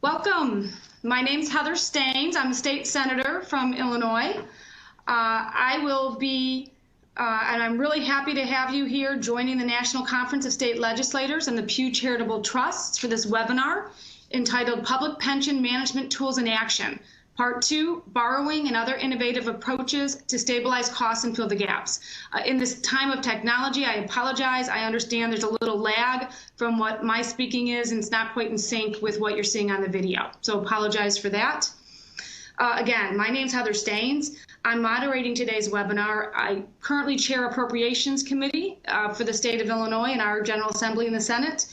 Welcome. My name's Heather Staines. I'm a state senator from Illinois. And I'm really happy to have you here joining the National Conference of State Legislators and the Pew Charitable Trusts for this webinar entitled Public Pension Management Tools in Action, Part 2, Borrowing and Other Innovative Approaches to Stabilize Costs and Fill the Gaps. In this time of technology, I apologize. I understand there's a little lag from what my speaking is, and it's not quite in sync with what you're seeing on the video. So apologize for that. Again, my name's Heather Staines. I'm moderating today's webinar. I currently chair Appropriations Committee for the state of Illinois in our General Assembly in the Senate,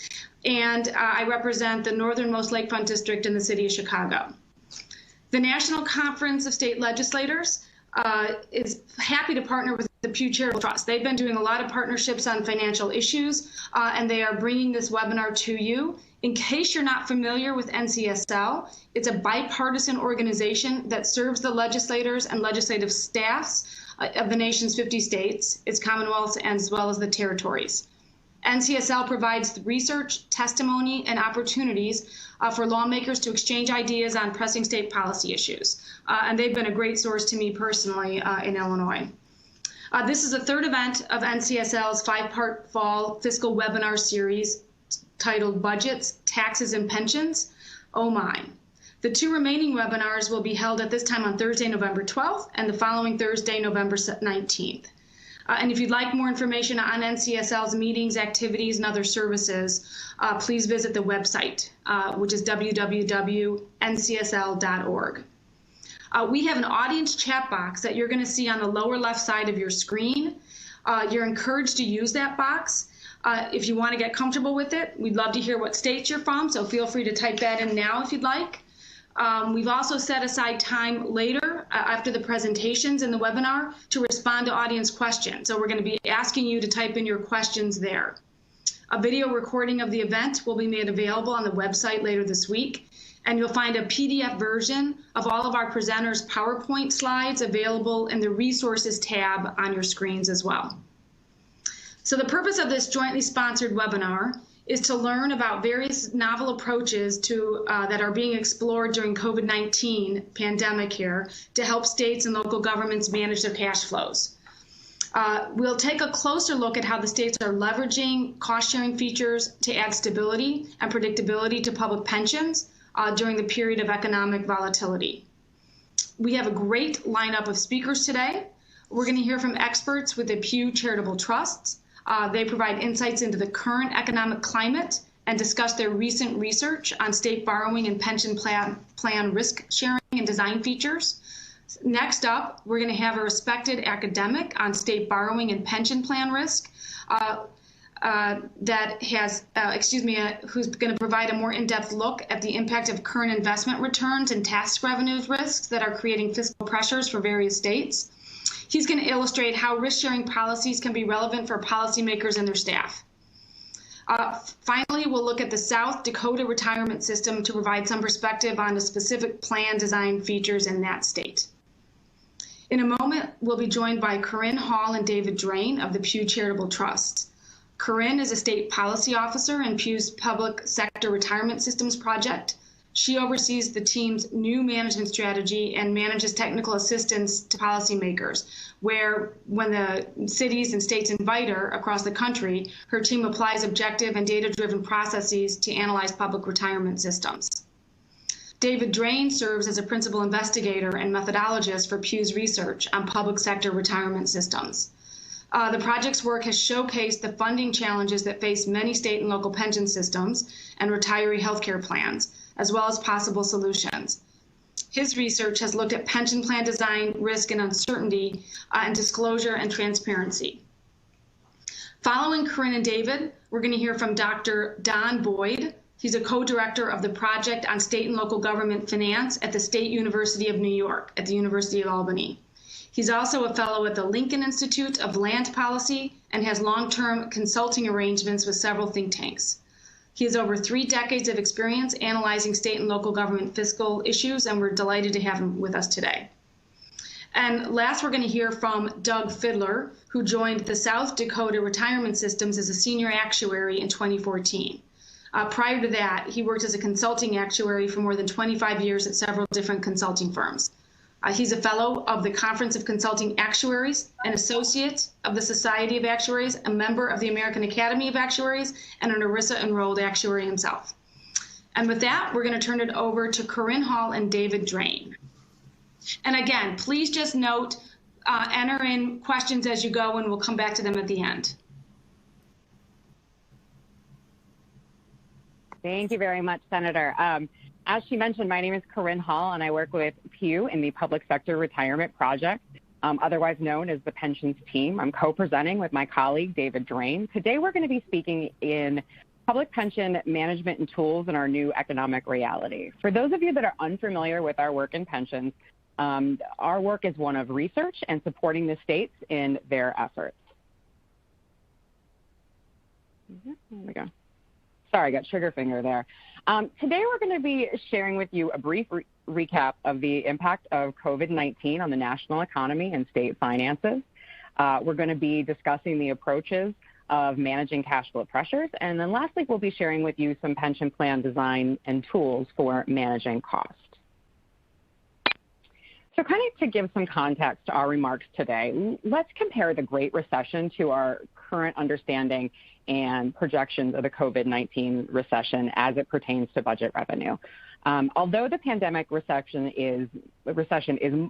and I represent the northernmost lakefront district in the city of Chicago. The National Conference of State Legislators is happy to partner with the Pew Charitable Trust. They've been doing a lot of partnerships on financial issues, and they are bringing this webinar to you. In case you're not familiar with NCSL, it's a bipartisan organization that serves the legislators and legislative staffs of the nation's 50 states, its commonwealths, as well as the territories. NCSL provides research, testimony, and opportunities for lawmakers to exchange ideas on pressing state policy issues. And they've been a great source to me personally in Illinois. This is the third event of NCSL's 5-part fall fiscal webinar series titled Budgets, Taxes, and Pensions. Oh my. The 2 remaining webinars will be held at this time on Thursday, November 12th, and the following Thursday, November 19th. And if you'd like more information on NCSL's meetings, activities, and other services, please visit the website, which is www.ncsl.org. We have an audience chat box that you're going to see on the lower left side of your screen. You're encouraged to use that box. If you want to get comfortable with it, we'd love to hear what states you're from, so feel free to type that in now if you'd like. We've also set aside time later after the presentations in the webinar to respond to audience questions. So we're going to be asking you to type in your questions there. A video recording of the event will be made available on the website later this week, and you'll find a PDF version of all of our presenters' PowerPoint slides available in the Resources tab on your screens as well. So the purpose of this jointly sponsored webinar is to learn about various novel approaches that are being explored during COVID-19 pandemic here to help states and local governments manage their cash flows. We'll take a closer look at how the states are leveraging cost-sharing features to add stability and predictability to public pensions during the period of economic volatility. We have a great lineup of speakers today. We're going to hear from experts with the Pew Charitable Trusts. They provide insights into the current economic climate and discuss their recent research on state borrowing and pension plan risk sharing and design features. Next up, we're going to have a respected academic on state borrowing and pension plan risk who's going to provide a more in-depth look at the impact of current investment returns and tax revenues risks that are creating fiscal pressures for various states. He's going to illustrate how risk-sharing policies can be relevant for policymakers and their staff. Finally, we'll look at the South Dakota retirement system to provide some perspective on the specific plan design features in that state. In a moment, we'll be joined by Corinne Hall and David Drain of the Pew Charitable Trust. Corinne is a state policy officer in Pew's Public Sector Retirement Systems project. She oversees the team's new management strategy and manages technical assistance to policymakers, where when the cities and states invite her across the country, her team applies objective and data-driven processes to analyze public retirement systems. David Drain serves as a principal investigator and methodologist for Pew's research on public sector retirement systems. The project's work has showcased the funding challenges that face many state and local pension systems and retiree healthcare plans, as well as possible solutions. His research has looked at pension plan design, risk and uncertainty, and disclosure and transparency. Following Corinne and David, we're going to hear from Dr. Don Boyd. He's a co-director of the Project on State and Local Government Finance at the State University of New York at the University of Albany. He's also a fellow at the Lincoln Institute of Land Policy and has long-term consulting arrangements with several think tanks. He has over 3 decades of experience analyzing state and local government fiscal issues, and we're delighted to have him with us today. And last, we're going to hear from Doug Fiddler, who joined the South Dakota Retirement Systems as a senior actuary in 2014. Prior to that, he worked as a consulting actuary for more than 25 years at several different consulting firms. He's a fellow of the Conference of Consulting Actuaries, an associate of the Society of Actuaries, a member of the American Academy of Actuaries, and an ERISA enrolled actuary himself. And with that, we're going to turn it over to Corinne Hall and David Drain. And again, please just note, enter in questions as you go, and we'll come back to them at the end. Thank you very much, Senator. As she mentioned, my name is Corinne Hall, and I work with Pew in the Public Sector Retirement Project, otherwise known as the Pensions Team. I'm co-presenting with my colleague, David Drain. Today, we're going to be speaking in public pension management and tools in our new economic reality. For those of you that are unfamiliar with our work in pensions, our work is one of research and supporting the states in their efforts. There we go. Sorry, I got trigger finger there. Today, we're going to be sharing with you a brief recap of the impact of COVID-19 on the national economy and state finances. We're going to be discussing the approaches of managing cash flow pressures. And then lastly, we'll be sharing with you some pension plan design and tools for managing cost. So kind of to give some context to our remarks today, let's compare the Great Recession to our current understanding and projections of the COVID-19 recession as it pertains to budget revenue. Although the pandemic recession is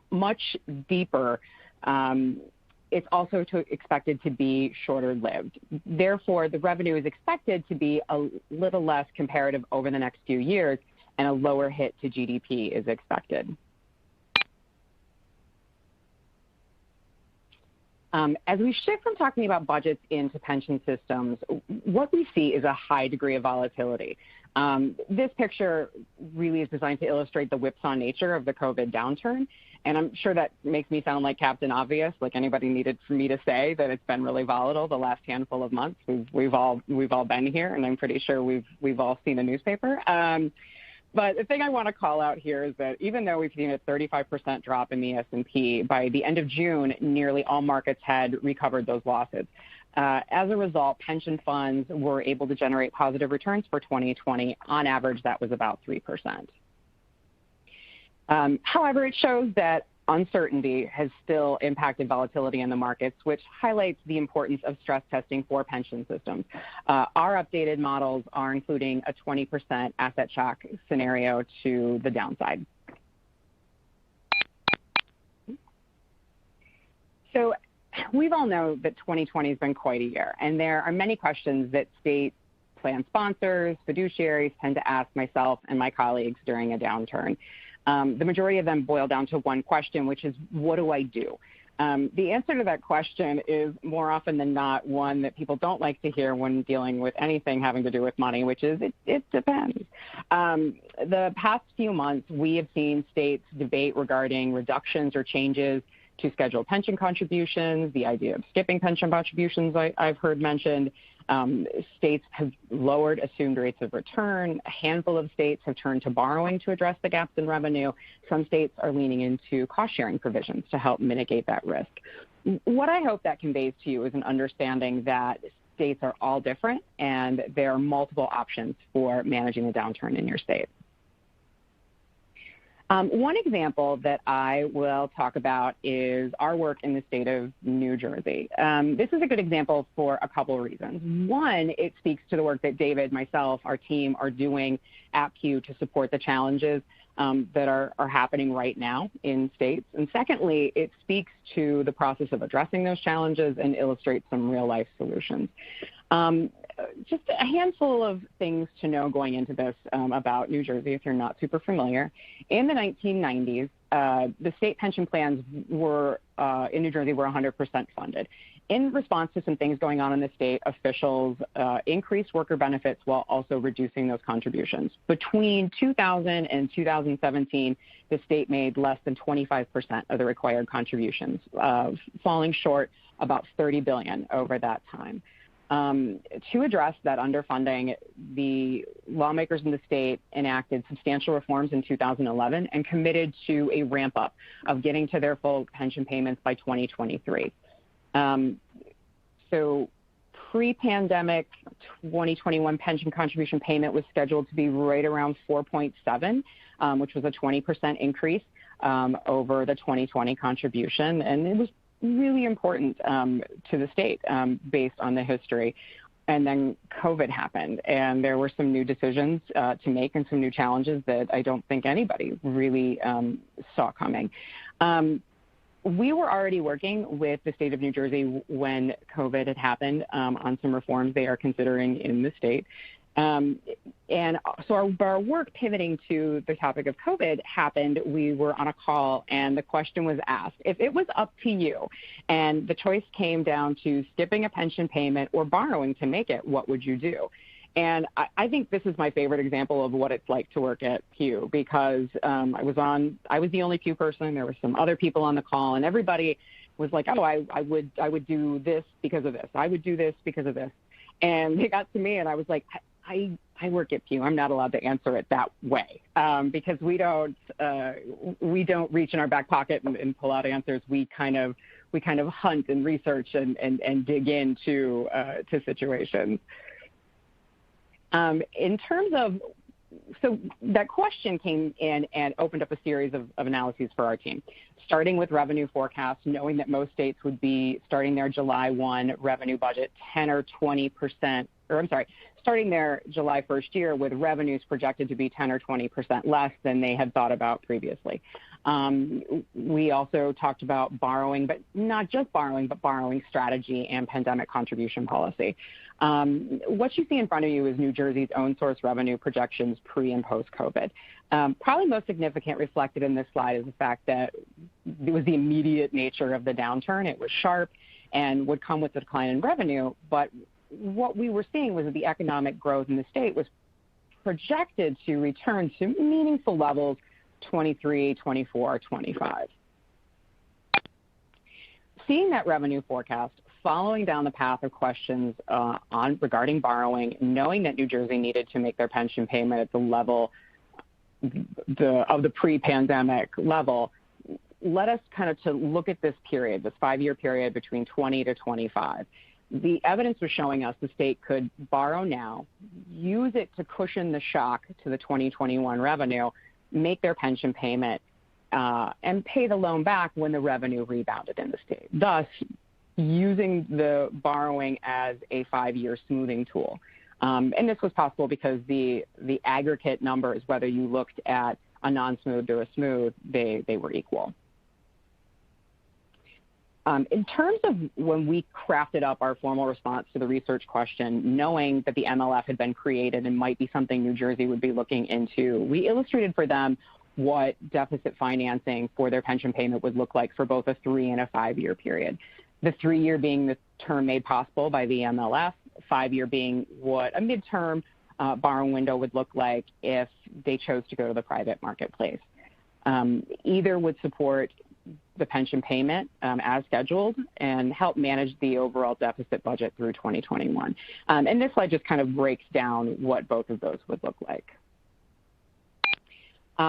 much deeper, it's also expected to be shorter-lived. Therefore, the revenue is expected to be a little less comparative over the next few years, and a lower hit to GDP is expected. As we shift from talking about budgets into pension systems, what we see is a high degree of volatility. This picture really is designed to illustrate the whipsaw nature of the COVID downturn. And I'm sure that makes me sound like Captain Obvious, like anybody needed for me to say that it's been really volatile the last handful of months. We've all been here, and I'm pretty sure we've all seen a newspaper. But the thing I want to call out here is that even though we've seen a 35% drop in the S&P, by the end of June, nearly all markets had recovered those losses. As a result, pension funds were able to generate positive returns for 2020. On average, that was about 3%. However, it shows that uncertainty has still impacted volatility in the markets, which highlights the importance of stress testing for pension systems. Our updated models are including a 20% asset shock scenario to the downside. So we all know that 2020 has been quite a year, and there are many questions that state plan sponsors, fiduciaries tend to ask myself and my colleagues during a downturn. The majority of them boil down to one question, which is, what do I do? The answer to that question is more often than not one that people don't like to hear when dealing with anything having to do with money, which is it depends. The past few months, we have seen states debate regarding reductions or changes to scheduled pension contributions, the idea of skipping pension contributions I've heard mentioned. States have lowered assumed rates of return. A handful of states have turned to borrowing to address the gaps in revenue. Some states are leaning into cost-sharing provisions to help mitigate that risk. What I hope that conveys to you is an understanding that states are all different and there are multiple options for managing the downturn in your state. One example that I will talk about is our work in the state of New Jersey. This is a good example for a couple of reasons. One, it speaks to the work that David, myself, our team are doing at Pew to support the challenges that are happening right now in states. And secondly, it speaks to the process of addressing those challenges and illustrates some real-life solutions. Just a handful of things to know going into this about New Jersey, if you're not super familiar. In the 1990s, the state pension plans were in New Jersey were 100% funded. In response to some things going on in the state, officials increased worker benefits while also reducing those contributions. Between 2000 and 2017, the state made less than 25% of the required contributions, falling short about $30 billion over that time. To address that underfunding, the lawmakers in the state enacted substantial reforms in 2011 and committed to a ramp up of getting to their full pension payments by 2023. So pre-pandemic 2021 pension contribution payment was scheduled to be right around 4.7, which was a 20% increase over the 2020 contribution. And it was really important to the state based on the history. And then COVID happened, and there were some new decisions to make and some new challenges that I don't think anybody really saw coming. We were already working with the state of New Jersey when COVID had happened on some reforms they are considering in the state. And so our work pivoting to the topic of COVID happened. We were on a call, and the question was asked, if it was up to you and the choice came down to skipping a pension payment or borrowing to make it, what would you do? And I think this is my favorite example of what it's like to work at Pew, because I was the only Pew person. There were some other people on the call, and everybody was like, oh, I would do this because of this. I would do this because of this. And they got to me, and I was like, I work at Pew. I'm not allowed to answer it that way because we don't reach in our back pocket and pull out answers. We kind of hunt and research and dig into to situations. In terms of, so that question came in and opened up a series of analyses for our team, starting with revenue forecasts, knowing that most states would be starting their July 1 revenue budget 10 or 20%, starting their July 1st year with revenues projected to be 10 or 20% less than they had thought about previously. We also talked about borrowing, but not just borrowing, but borrowing strategy and pandemic contribution policy. What you see in front of you is New Jersey's own source revenue projections pre and post COVID. Probably most significant reflected in this slide is the fact that it was the immediate nature of the downturn. It was sharp and would come with a decline in revenue, but what we were seeing was that the economic growth in the state was projected to return to meaningful levels 23, 24, 25. Seeing that revenue forecast, following down the path of questions regarding borrowing, knowing that New Jersey needed to make their pension payment at the level of the pre-pandemic level, led us kind of to look at this period, this 5-year period between 20 to 25. The evidence was showing us the state could borrow now, use it to cushion the shock to the 2021 revenue, make their pension payment, and pay the loan back when the revenue rebounded in the state, thus using the borrowing as a 5-year smoothing tool. And this was possible because the aggregate numbers, whether you looked at a non-smooth or a smooth, they were equal. In terms of when we crafted up our formal response to the research question, knowing that the MLF had been created and might be something New Jersey would be looking into, we illustrated for them what deficit financing for their pension payment would look like for both a 3 and a 5-year period. The 3-year being the term made possible by the MLF, 5-year being what a midterm borrowing window would look like if they chose to go to the private marketplace. Either would support the pension payment as scheduled and help manage the overall deficit budget through 2021. And this slide just kind of breaks down what both of those would look like.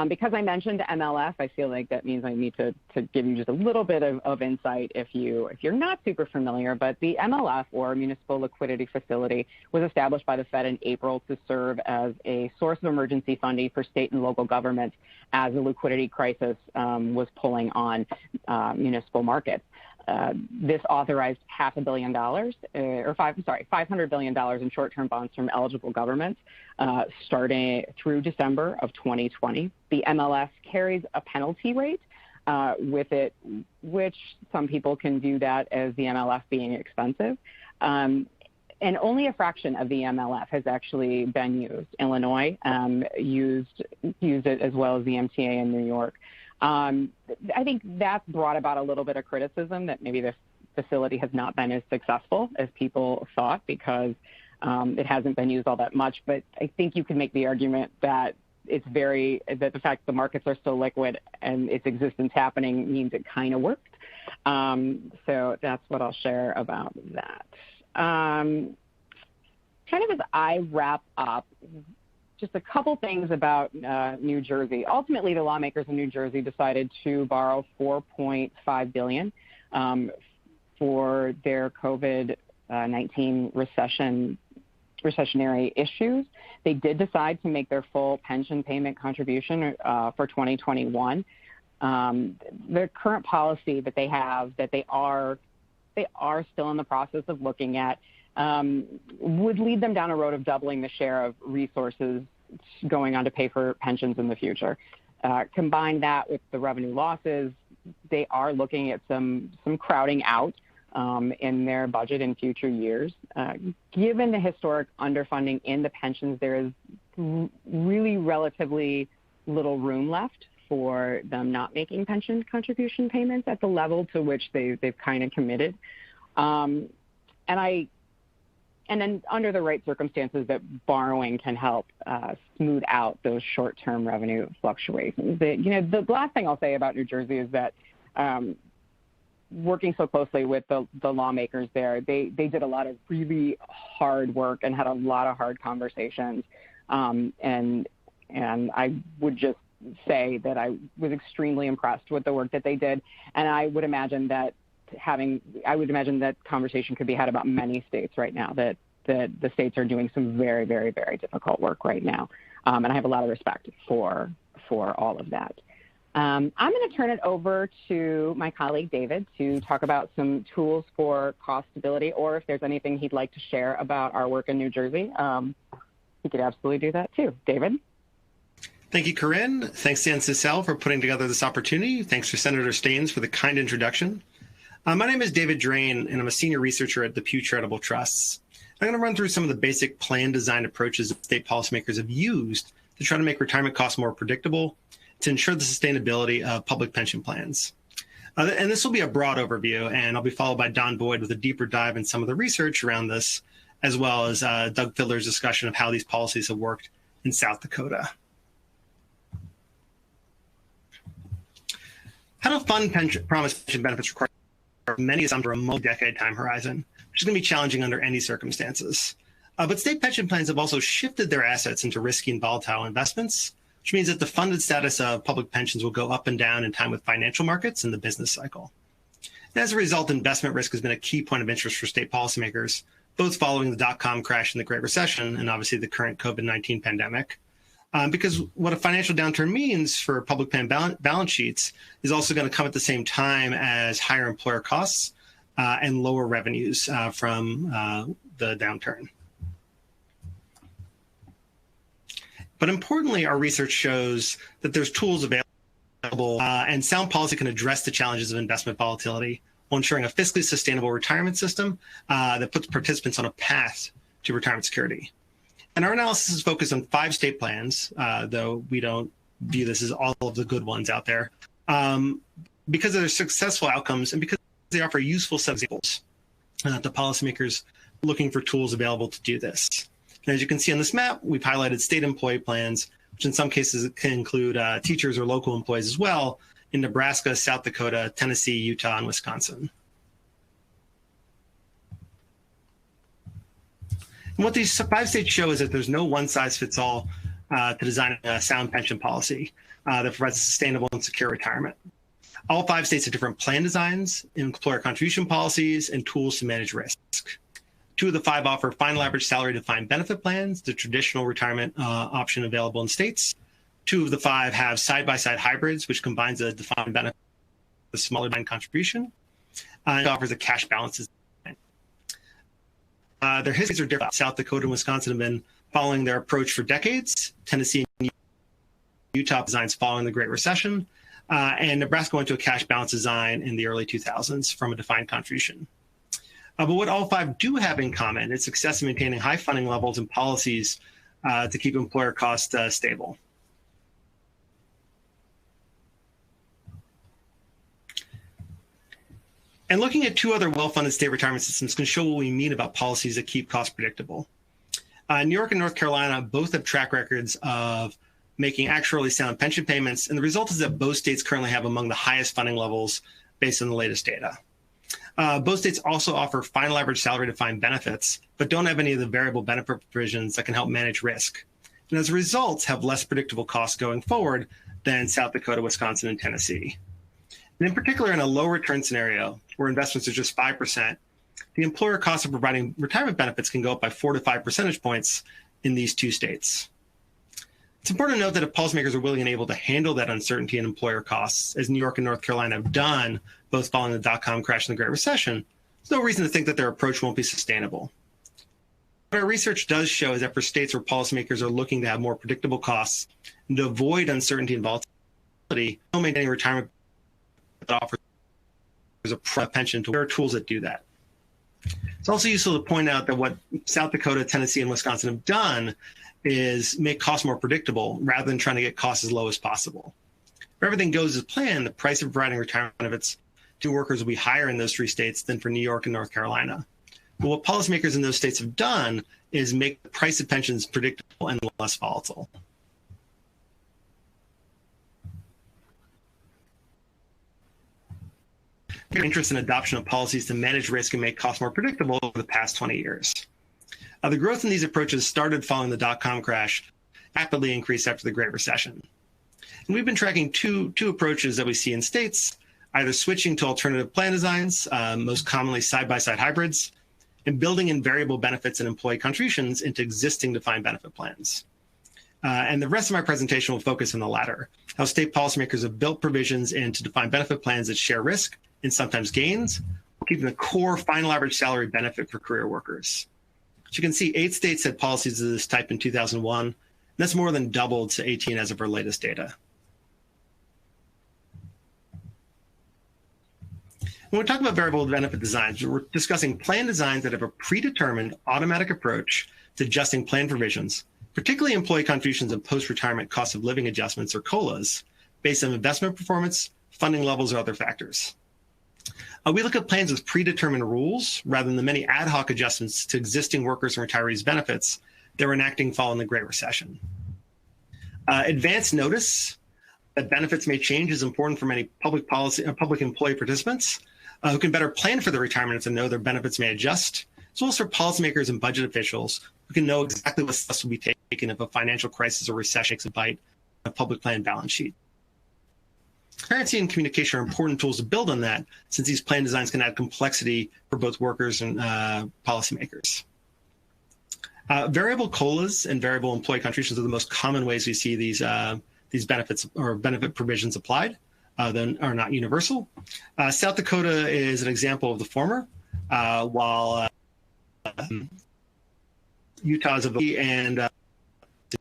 Because I mentioned MLF, I feel like that means I need to give you just a little bit of insight if you're not super familiar. But the MLF, or Municipal Liquidity Facility, was established by the Fed in April to serve as a source of emergency funding for state and local governments as the liquidity crisis was pulling on municipal markets. This authorized $500 billion in short-term bonds from eligible governments starting through December of 2020. The MLS carries a penalty rate with it, which some people can view that as the MLF being expensive. And only a fraction of the MLF has actually been used. Illinois used it, as well as the MTA in New York. I think that's brought about a little bit of criticism that maybe the facility has not been as successful as people thought because it hasn't been used all that much. But I think you can make the argument that that the fact the markets are so liquid and its existence happening means it kind of worked. So that's what I'll share about that. Kind of as I wrap up, just a couple things about New Jersey. Ultimately, the lawmakers in New Jersey decided to borrow $4.5 billion for their COVID 19 recessionary issues, they did decide to make their full pension payment contribution for 2021. The current policy that they have, that they are still in the process of looking at, would lead them down a road of doubling the share of resources going on to pay for pensions in the future. Combine that with the revenue losses, they are looking at some crowding out in their budget in future years. Given the historic underfunding in the pensions, there is really relatively little room left for them not making pension contribution payments at the level to which they've kind of committed. And then under the right circumstances, that borrowing can help smooth out those short-term revenue fluctuations. The last thing I'll say about New Jersey is that working so closely with the lawmakers there, they did a lot of really hard work and had a lot of hard conversations. And I would just say that I was extremely impressed with the work that they did, and I would imagine that conversation could be had about many states right now, that the states are doing some very, very, very difficult work right now. And I have a lot of respect for all of that. I'm going to turn it over to my colleague, David, to talk about some tools for cost stability, or if there's anything he'd like to share about our work in New Jersey, he could absolutely do that too. David? Thank you, Corinne. Thanks to NCSL for putting together this opportunity. Thanks to Senator Staines for the kind introduction. My name is David Drain, and I'm a senior researcher at the Pew Charitable Trusts. I'm going to run through some of the basic plan design approaches that state policymakers have used to try to make retirement costs more predictable, to ensure the sustainability of public pension plans. And this will be a broad overview, and I'll be followed by Don Boyd with a deeper dive in some of the research around this, as well as Doug Fiddler's discussion of how these policies have worked in South Dakota. How to fund promised pension benefits requires many assumptions for a multi-decade time horizon, which is going to be challenging under any circumstances. But state pension plans have also shifted their assets into risky and volatile investments, which means that the funded status of public pensions will go up and down in time with financial markets and the business cycle. And as a result, investment risk has been a key point of interest for state policymakers, both following the dot-com crash and the Great Recession, and obviously the current COVID-19 pandemic. Because what a financial downturn means for public plan balance sheets is also going to come at the same time as higher employer costs and lower revenues from the downturn. But importantly, our research shows that there's tools available and sound policy can address the challenges of investment volatility while ensuring a fiscally sustainable retirement system that puts participants on a path to retirement security. And our analysis is focused on 5 state plans, though we don't view this as all of the good ones out there, because of their successful outcomes and because they offer a useful set of examples to policymakers looking for tools available to do this. And as you can see on this map, we've highlighted state employee plans, which in some cases can include teachers or local employees as well, in Nebraska, South Dakota, Tennessee, Utah, and Wisconsin. And what these 5 states show is that there's no one-size-fits-all to design a sound pension policy that provides a sustainable and secure retirement. All 5 states have different plan designs, employer contribution policies, and tools to manage risk. 2 of the 5 offer final average salary defined benefit plans, the traditional retirement option available in states. 2 of the 5 have side-by-side hybrids, which combines a defined benefit with a smaller defined contribution, and offers a cash balances. Their histories are different. South Dakota and Wisconsin have been following their approach for decades. Tennessee and Utah designs following the Great Recession, and Nebraska went to a cash balance design in the early 2000s from a defined contribution. But what all 5 do have in common is success in maintaining high funding levels and policies to keep employer costs stable. And looking at 2 other well-funded state retirement systems can show what we mean about policies that keep costs predictable. New York and North Carolina both have track records of making actuarially sound pension payments, and the result is that both states currently have among the highest funding levels based on the latest data. Both states also offer final average salary defined benefits, but don't have any of the variable benefit provisions that can help manage risk. And as a result, have less predictable costs going forward than South Dakota, Wisconsin, and Tennessee. And in particular, in a low return scenario where investments are just 5%, the employer cost of providing retirement benefits can go up by 4 to 5 percentage points in these two states. It's important to note that if policymakers are willing and able to handle that uncertainty in employer costs, as New York and North Carolina have done, both following the dot-com crash and the Great Recession, there's no reason to think that their approach won't be sustainable. What our research does show is that for states where policymakers are looking to have more predictable costs and to avoid uncertainty and volatility, maintaining retirement that offers a pension to, there are tools that do that. It's also useful to point out that what South Dakota, Tennessee, and Wisconsin have done is make costs more predictable rather than trying to get costs as low as possible. If everything goes as planned, the price of providing retirement benefits to workers will be higher in those three states than for New York and North Carolina. But what policymakers in those states have done is make the price of pensions predictable and less volatile. Interest in adoption of policies to manage risk and make costs more predictable over the past 20 years. The growth in these approaches started following the dot-com crash, rapidly increased after the Great Recession. And we've been tracking two approaches that we see in states, either switching to alternative plan designs, most commonly side-by-side hybrids, and building in variable benefits and employee contributions into existing defined benefit plans. And the rest of my presentation will focus on the latter, how state policymakers have built provisions into defined benefit plans that share risk and sometimes gains, keeping the core final average salary benefit for career workers. As you can see, 8 states had policies of this type in 2001, and that's more than doubled to 18 as of our latest data. When we talk about variable benefit designs, we're discussing plan designs that have a predetermined automatic approach to adjusting plan provisions, particularly employee contributions and post-retirement cost of living adjustments or COLAs, based on investment performance, funding levels, or other factors. We look at plans with predetermined rules rather than the many ad hoc adjustments to existing workers and retirees' benefits that were enacting following the Great Recession. Advance notice that benefits may change is important for many public employee participants who can better plan for their retirement and know their benefits may adjust, as well as for policymakers and budget officials who can know exactly what steps will be taken if a financial crisis or recession takes a bite of a public plan balance sheet. Transparency and communication are important tools to build on that, since these plan designs can add complexity for both workers and policymakers. Variable COLAs and variable employee contributions are the most common ways we see these benefits or benefit provisions applied, then are not universal. South Dakota is an example of the former, while Utah is and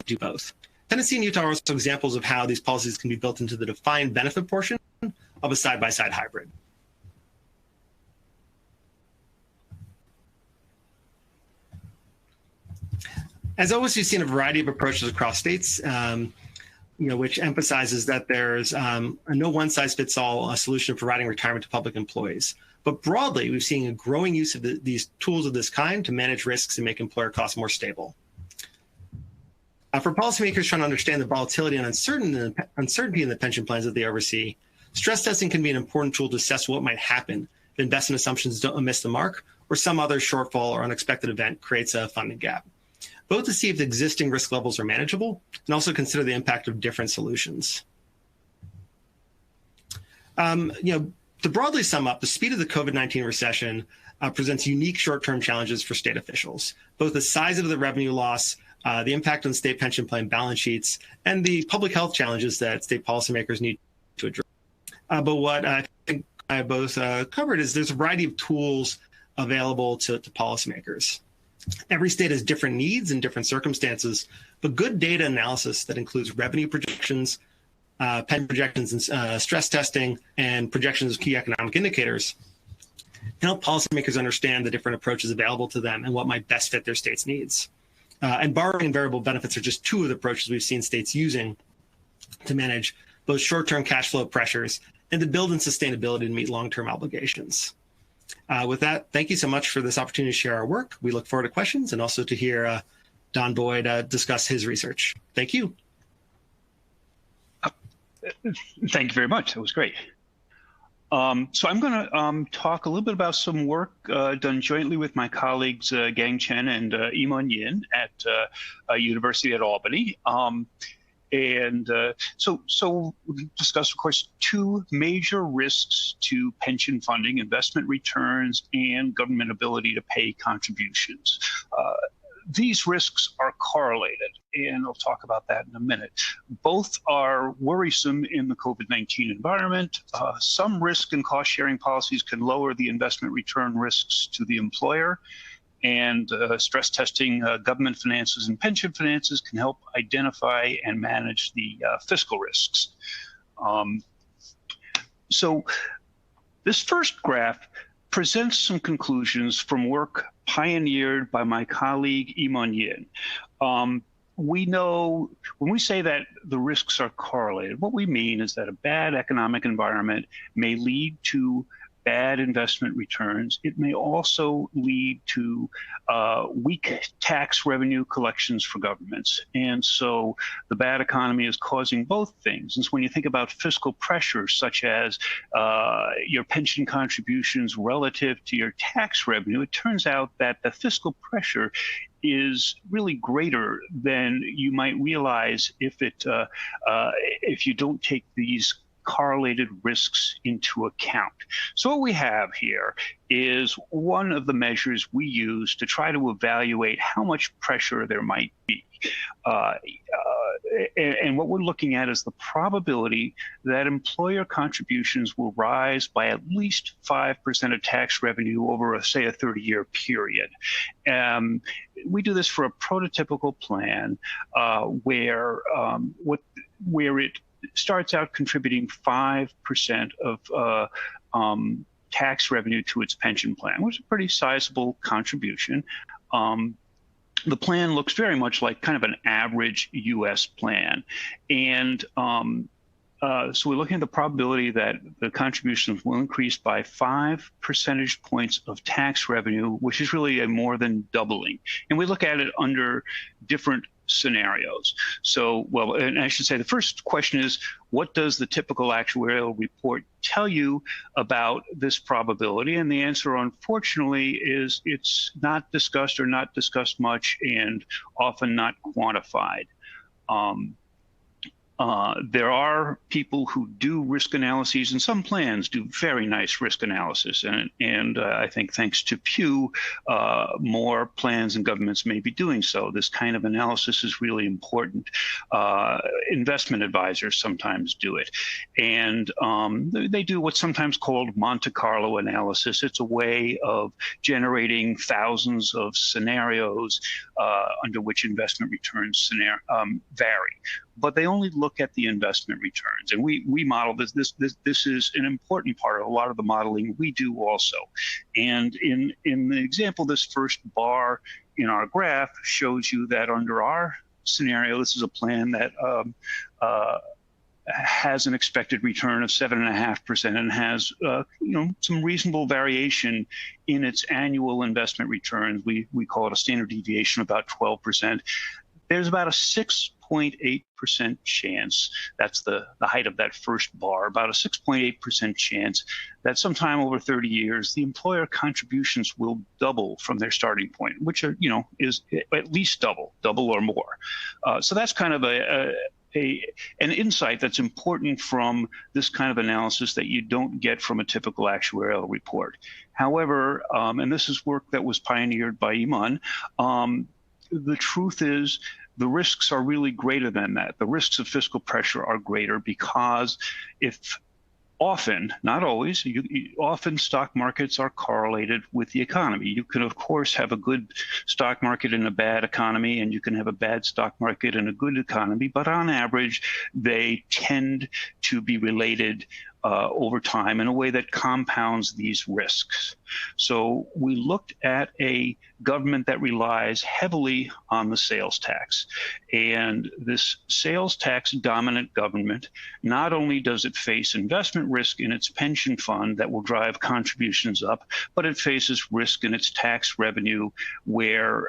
do both. Tennessee and Utah are also examples of how these policies can be built into the defined benefit portion of a side-by-side hybrid. As always, we've seen a variety of approaches across states, which emphasizes that there's a no one-size-fits-all solution for providing retirement to public employees. But broadly, we've seen a growing use of these tools of this kind to manage risks and make employer costs more stable. For policymakers trying to understand the volatility and uncertainty in the pension plans that they oversee, stress testing can be an important tool to assess what might happen if investment assumptions don't miss the mark or some other shortfall or unexpected event creates a funding gap, both to see if the existing risk levels are manageable and also consider the impact of different solutions. To broadly sum up, the speed of the COVID-19 recession presents unique short-term challenges for state officials, both the size of the revenue loss, the impact on state pension plan balance sheets, and the public health challenges that state policymakers need to address. But what I think I both covered is there's a variety of tools available to policymakers. Every state has different needs and different circumstances, but good data analysis that includes revenue projections, pension projections, and stress testing, and projections of key economic indicators can help policymakers understand the different approaches available to them and what might best fit their state's needs. And borrowing and variable benefits are just two of the approaches we've seen states using to manage both short-term cash flow pressures and to build in sustainability to meet long-term obligations. With that, thank you so much for this opportunity to share our work. We look forward to questions and also to hear Don Boyd discuss his research. Thank you. Thank you very much. That was great. So I'm going to talk a little bit about some work done jointly with my colleagues Gang Chen and Imon Yin at University at Albany. And so we'll discuss, of course, two major risks to pension funding: investment returns and government ability to pay contributions. These risks are correlated, and I'll talk about that in a minute. Both are worrisome in the COVID-19 environment. Some risk and cost-sharing policies can lower the investment return risks to the employer, and stress testing government finances and pension finances can help identify and manage the fiscal risks. So this first graph presents some conclusions from work pioneered by my colleague Iman Yin. We know when we say that the risks are correlated, what we mean is that a bad economic environment may lead to bad investment returns. It may also lead to weak tax revenue collections for governments. And so the bad economy is causing both things. And so when you think about fiscal pressures, such as your pension contributions relative to your tax revenue, it turns out that the fiscal pressure is really greater than you might realize if you don't take these correlated risks into account. So what we have here is one of the measures we use to try to evaluate how much pressure there might be. And what we're looking at is the probability that employer contributions will rise by at least 5% of tax revenue over, say, a 30-year period. We do this for a prototypical plan where it starts out contributing 5% of tax revenue to its pension plan, which is a pretty sizable contribution. The plan looks very much like kind of an average U.S. plan. And so we're looking at the probability that the contributions will increase by 5 percentage points of tax revenue, which is really a more than doubling. And we look at it under different scenarios. So, well, and I should say the first question is, what does the typical actuarial report tell you about this probability? And the answer, unfortunately, is it's not discussed or not discussed much and often not quantified. There are people who do risk analyses, and some plans do very nice risk analysis. And I think thanks to Pew, more plans and governments may be doing so. This kind of analysis is really important. Investment advisors sometimes do it. And they do what's sometimes called Monte Carlo analysis. It's a way of generating thousands of scenarios under which investment returns vary. But they only look at the investment returns. And we model this. This is an important part of a lot of the modeling we do also. And in the example, this first bar in our graph shows you that under our scenario, this is a plan that has an expected return of 7.5% and has some reasonable variation in its annual investment returns. We call it a standard deviation of about 12%. There's about a 6.8% chance, that's the height of that first bar, about a 6.8% chance that sometime over 30 years, the employer contributions will double from their starting point, which are, is at least double or more. So that's kind of an insight that's important from this kind of analysis that you don't get from a typical actuarial report. However, and this is work that was pioneered by Iman, the truth is the risks are really greater than that. The risks of fiscal pressure are greater because often, not always, often stock markets are correlated with the economy. You can, of course, have a good stock market in a bad economy, and you can have a bad stock market in a good economy, but on average, they tend to be related over time in a way that compounds these risks. So we looked at a government that relies heavily on the sales tax. And this sales tax dominant government, not only does it face investment risk in its pension fund that will drive contributions up, but it faces risk in its tax revenue where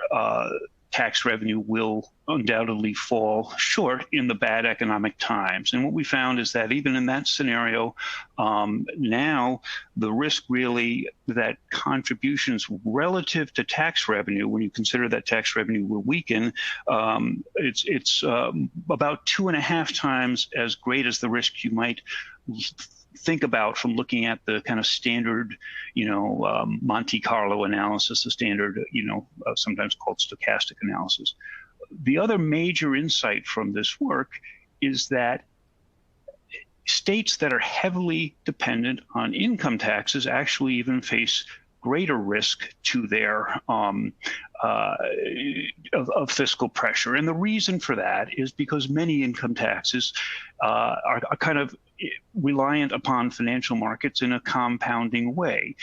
tax revenue will undoubtedly fall short in the bad economic times. And what we found is that even in that scenario, now the risk really that contributions relative to tax revenue, when you consider that tax revenue will weaken, it's about 2.5 times as great as the risk you might think about from looking at the kind of standard, Monte Carlo analysis, the standard, sometimes called stochastic analysis. The other major insight from this work is that states that are heavily dependent on income taxes actually even face greater risk to their of fiscal pressure. And the reason for that is because many income taxes are kind of reliant upon financial markets in a compounding way.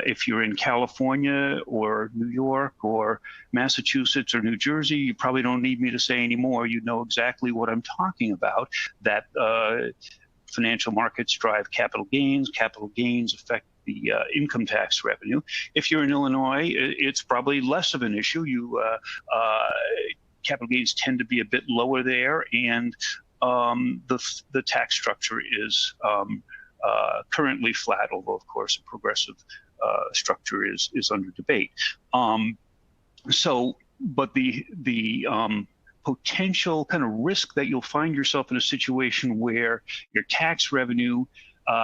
If you're in California or New York or Massachusetts or New Jersey, you probably don't need me to say anymore. You know exactly what I'm talking about, that financial markets drive capital gains. Capital gains affect the income tax revenue. If you're in Illinois, it's probably less of an issue. Capital gains tend to be a bit lower there, and the tax structure is currently flat, although of course a progressive structure is under debate. But the potential kind of risk that you'll find yourself in a situation where your tax revenue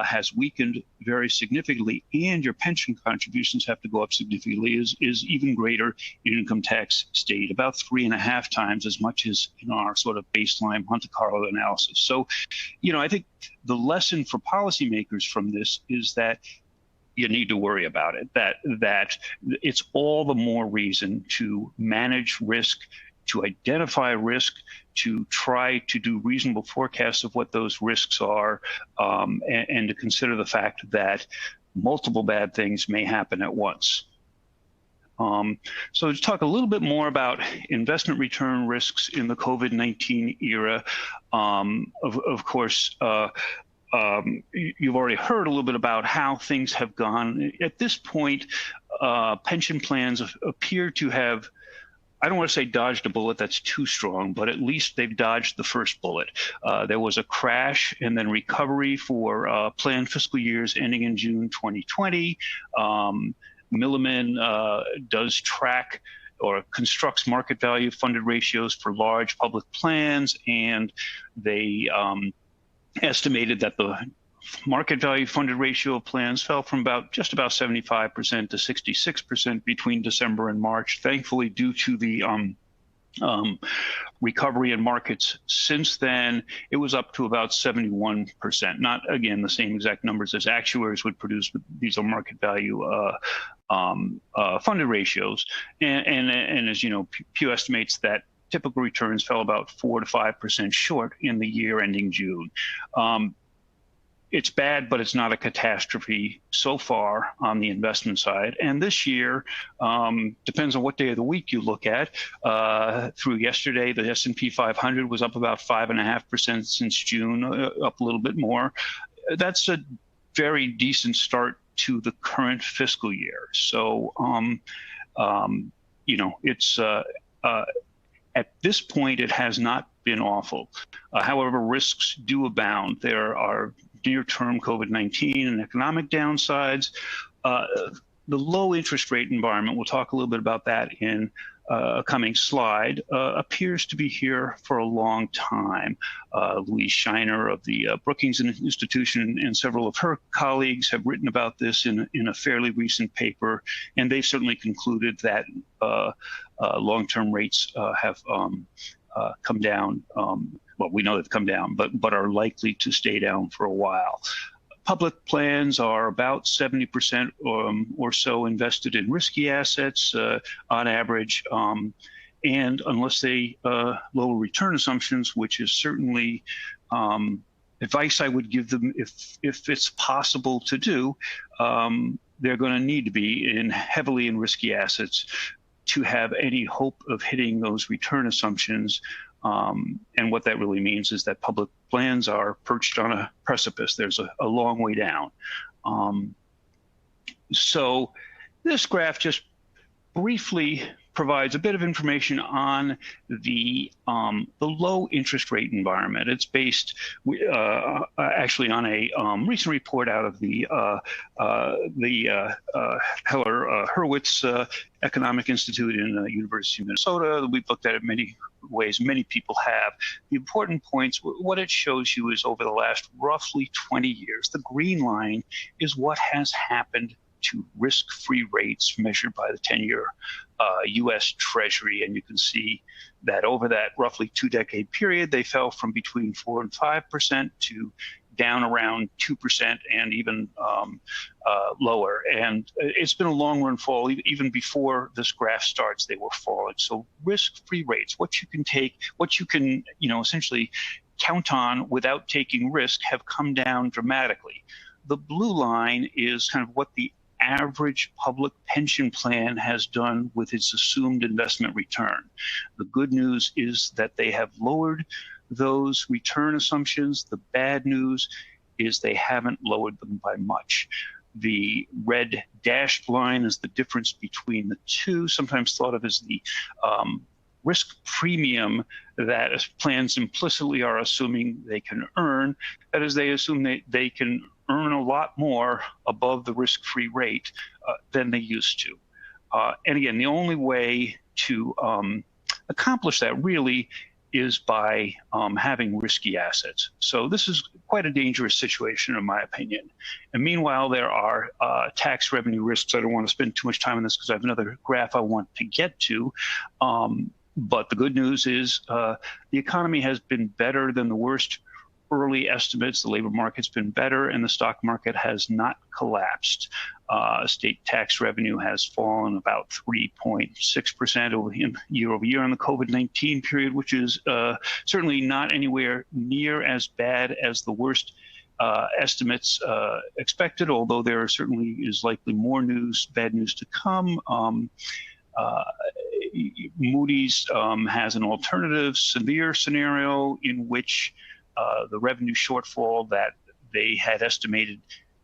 has weakened very significantly and your pension contributions have to go up significantly is even greater in income tax state, about 3.5 times as much as in our sort of baseline Monte Carlo analysis. So, I think the lesson for policymakers from this is that you need to worry about it, that it's all the more reason to manage risk, to identify risk, to try to do reasonable forecasts of what those risks are, and to consider the fact that multiple bad things may happen at once. So to talk a little bit more about investment return risks in the COVID-19 era, of course, you've already heard a little bit about how things have gone. At this point, pension plans appear to have, I don't want to say dodged a bullet, that's too strong, but at least they've dodged the first bullet. There was a crash and then recovery for planned fiscal years ending in June 2020. Milliman does track or constructs market value funded ratios for large public plans, and they estimated that the market value funded ratio of plans fell from just about 75% to 66% between December and March, thankfully due to the recovery in markets. Since then, it was up to about 71%. Not, again, the same exact numbers as actuaries would produce, but these are market value funded ratios. And as you know, Pew estimates that typical returns fell about 4 to 5% short in the year ending June. It's bad, but it's not a catastrophe so far on the investment side. And this year, depends on what day of the week you look at. Through yesterday, the S&P 500 was up about 5.5% since June, up a little bit more. That's a very decent start to the current fiscal year. So, it's at this point, it has not been awful. However, risks do abound. There are near-term COVID-19 and economic downsides. The low interest rate environment, we'll talk a little bit about that in a coming slide, appears to be here for a long time. Louise Shiner of the Brookings Institution and several of her colleagues have written about this in a fairly recent paper, and they've certainly concluded that long-term rates have come down. Well, we know they've come down, but are likely to stay down for a while. Public plans are about 70% or so invested in risky assets on average, and unless they lower return assumptions, which is certainly advice I would give them if it's possible to do, they're going to need to be heavily in risky assets to have any hope of hitting those return assumptions. And what that really means is that public plans are perched on a precipice. There's a long way down. So this graph just briefly provides a bit of information on the low interest rate environment. It's based actually on a recent report out of the Heller Hurwitz Economic Institute in the University of Minnesota. We've looked at it many ways, many people have. The important points, what it shows you is over the last roughly 20 years, the green line is what has happened to risk-free rates measured by the 10-year U.S. Treasury. And you can see that over that roughly 2-decade period, they fell from between 4 and 5% to down around 2% and even lower. And it's been a long-run fall. Even before this graph starts, they were falling. So risk-free rates, what you can take, what you can, essentially count on without taking risk, have come down dramatically. The blue line is kind of what the average public pension plan has done with its assumed investment return. The good news is that they have lowered those return assumptions. The bad news is they haven't lowered them by much. The red dashed line is the difference between the two, sometimes thought of as the risk premium that plans implicitly are assuming they can earn. That is, they assume they can earn a lot more above the risk-free rate than they used to. And again, the only way to accomplish that really is by having risky assets. So this is quite a dangerous situation, in my opinion. And meanwhile, there are tax revenue risks. I don't want to spend too much time on this because I have another graph I want to get to. But the good news is the economy has been better than the worst early estimates. The labor market's been better, and the stock market has not collapsed. State tax revenue has fallen about 3.6% year over year on the COVID-19 period, which is certainly not anywhere near as bad as the worst estimates expected, although there certainly is likely more bad news to come. Moody's has an alternative severe scenario in which the revenue shortfall that they had estimated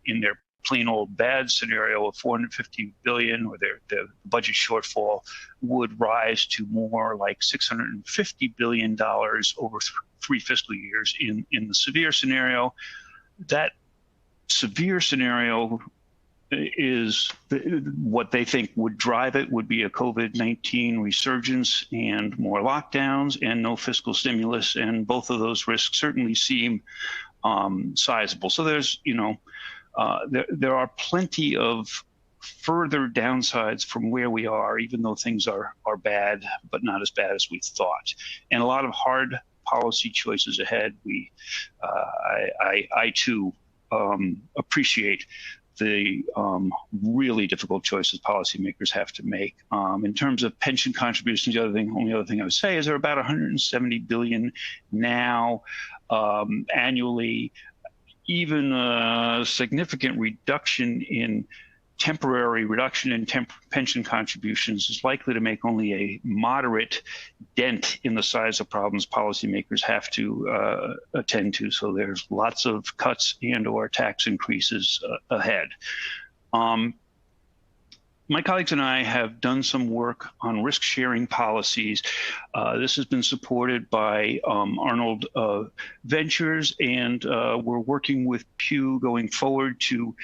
in their plain old bad scenario of $450 billion, or their budget shortfall, would rise to more like $650 billion over 3 fiscal years in the severe scenario. That severe scenario is what they think would drive it would be a COVID-19 resurgence and more lockdowns and no fiscal stimulus, and both of those risks certainly seem sizable. So there's, there are plenty of further downsides from where we are, even though things are bad, but not as bad as we thought, and a lot of hard policy choices ahead. I too appreciate the really difficult choices policymakers have to make. In terms of pension contributions, the only other thing I would say is there are about 170 billion now annually. Even a significant temporary reduction in pension contributions is likely to make only a moderate dent in the size of problems policymakers have to attend to. So there's lots of cuts and/or tax increases ahead. My colleagues and I have done some work on risk-sharing policies. This has been supported by Arnold Ventures, and we're working with Pew going forward to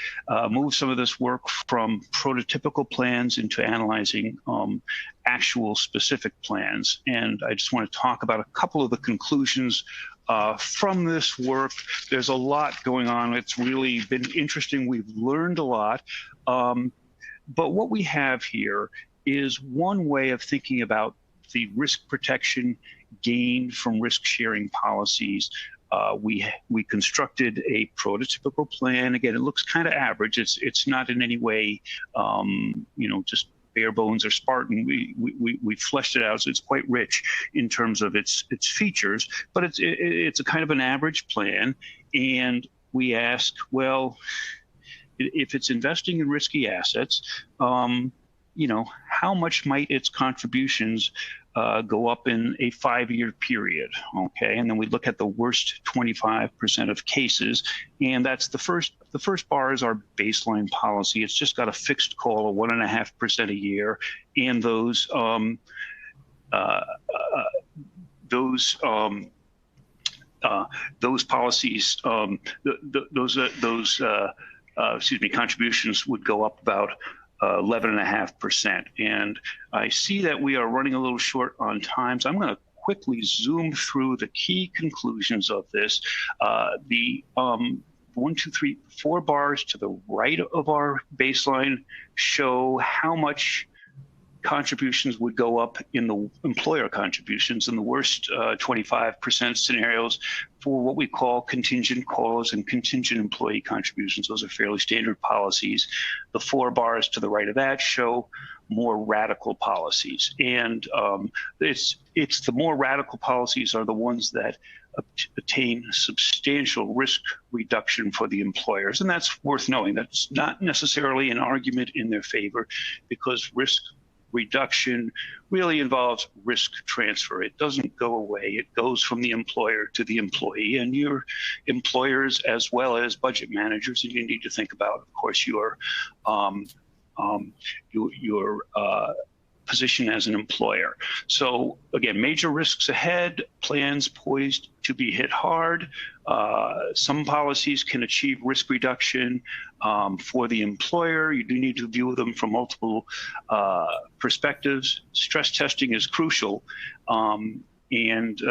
move some of this work from prototypical plans into analyzing actual specific plans. And I just want to talk about a couple of the conclusions from this work. There's a lot going on. It's really been interesting. We've learned a lot. But what we have here is one way of thinking about the risk protection gained from risk-sharing policies. We constructed a prototypical plan. Again, it looks kind of average. It's not in any way, just bare bones or Spartan. We fleshed it out, so it's quite rich in terms of its features. But it's a kind of an average plan, and we asked, well, if it's investing in risky assets, how much might its contributions go up in a 5-year period, okay? And then we look at the worst 25% of cases, and that's the first bar is our baseline policy. It's just got a fixed call of 1.5% a year, and those policies, contributions would go up about 11.5%. And I see that we are running a little short on time, so I'm going to quickly zoom through the key conclusions of this. The 4 bars to the right of our baseline show how much contributions would go up in the employer contributions in the worst 25% scenarios for what we call contingent cause and contingent employee contributions. Those are fairly standard policies. The 4 bars to the right of that show more radical policies. And it's the more radical policies are the ones that attain substantial risk reduction for the employers. And that's worth knowing. That's not necessarily an argument in their favor, because risk reduction really involves risk transfer. It doesn't go away. It goes from the employer to the employee, and your employers as well as budget managers, and you need to think about, of course, your position as an employer. So again, major risks ahead, plans poised to be hit hard. Some policies can achieve risk reduction for the employer. You do need to view them from multiple perspectives. Stress testing is crucial, and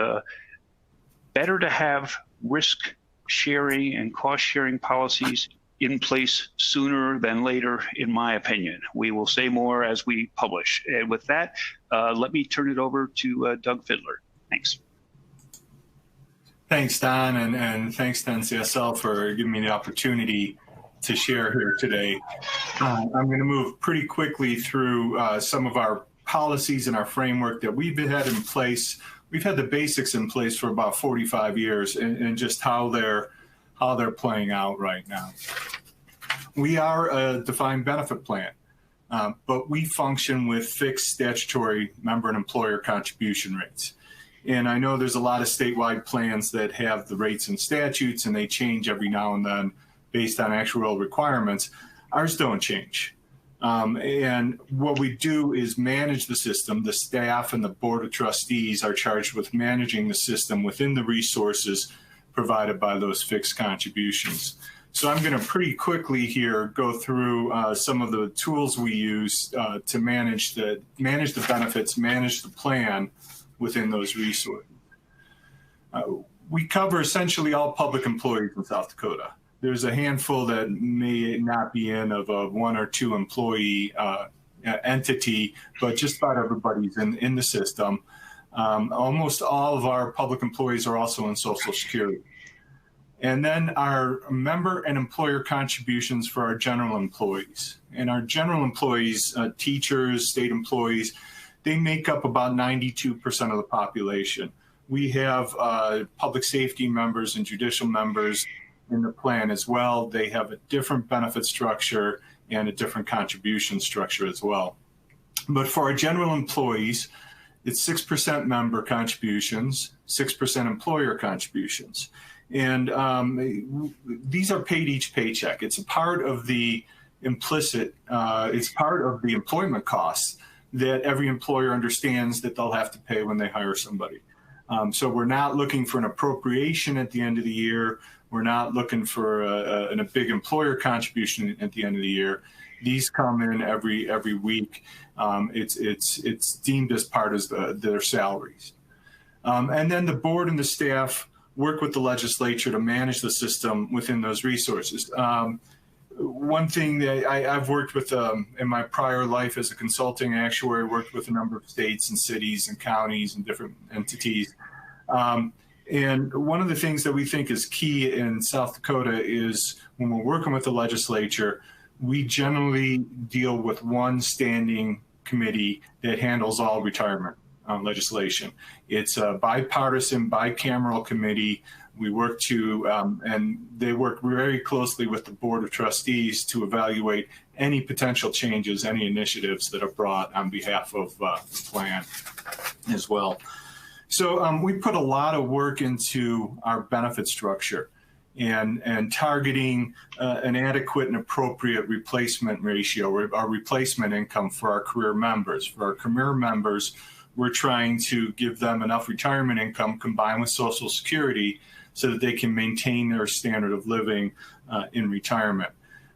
better to have risk sharing and cost sharing policies in place sooner than later, in my opinion. We will say more as we publish. And with that, let me turn it over to Doug Fiddler. Thanks. Thanks, Don, and thanks to NCSL for giving me the opportunity to share here today. I'm going to move pretty quickly through some of our policies and our framework that we've had in place. We've had the basics in place for about 45 years, and just how they're playing out right now. We are a defined benefit plan, but we function with fixed statutory member and employer contribution rates. And I know there's a lot of statewide plans that have the rates and statutes, and they change every now and then based on actual requirements. Ours don't change. And what we do is manage the system. The staff and the board of trustees are charged with managing the system within the resources provided by those fixed contributions. So I'm going to pretty quickly here go through some of the tools we use to manage the benefits, manage the plan within those resources. We cover essentially all public employees in South Dakota. There's a handful that may not be in of a 1 or 2 employee entity, but just about everybody's in the system. Almost all of our public employees are also in Social Security. And then our member and employer contributions for our general employees. And our general employees, teachers, state employees, they make up about 92% of the population. We have public safety members and judicial members in the plan as well. They have a different benefit structure and a different contribution structure as well. But for our general employees, it's 6% member contributions, 6% employer contributions. And these are paid each paycheck. It's a part of the implicit, it's part of the employment costs that every employer understands that they'll have to pay when they hire somebody. So we're not looking for an appropriation at the end of the year. We're not looking for a big employer contribution at the end of the year. These come in every week. It's deemed as part of their salaries. And then the board and the staff work with the legislature to manage the system within those resources. One thing that I've worked with in my prior life as a consulting actuary, worked with a number of states and cities and counties and different entities. And one of the things that we think is key in South Dakota is when we're working with the legislature, we generally deal with one standing committee that handles all retirement legislation. It's a bipartisan, bicameral committee. We work to, and they work very closely with the Board of Trustees to evaluate any potential changes, any initiatives that are brought on behalf of the plan as well. So we put a lot of work into our benefit structure and targeting an adequate and appropriate replacement ratio, our replacement income for our career members. For our career members, we're trying to give them enough retirement income combined with Social Security so that they can maintain their standard of living in retirement.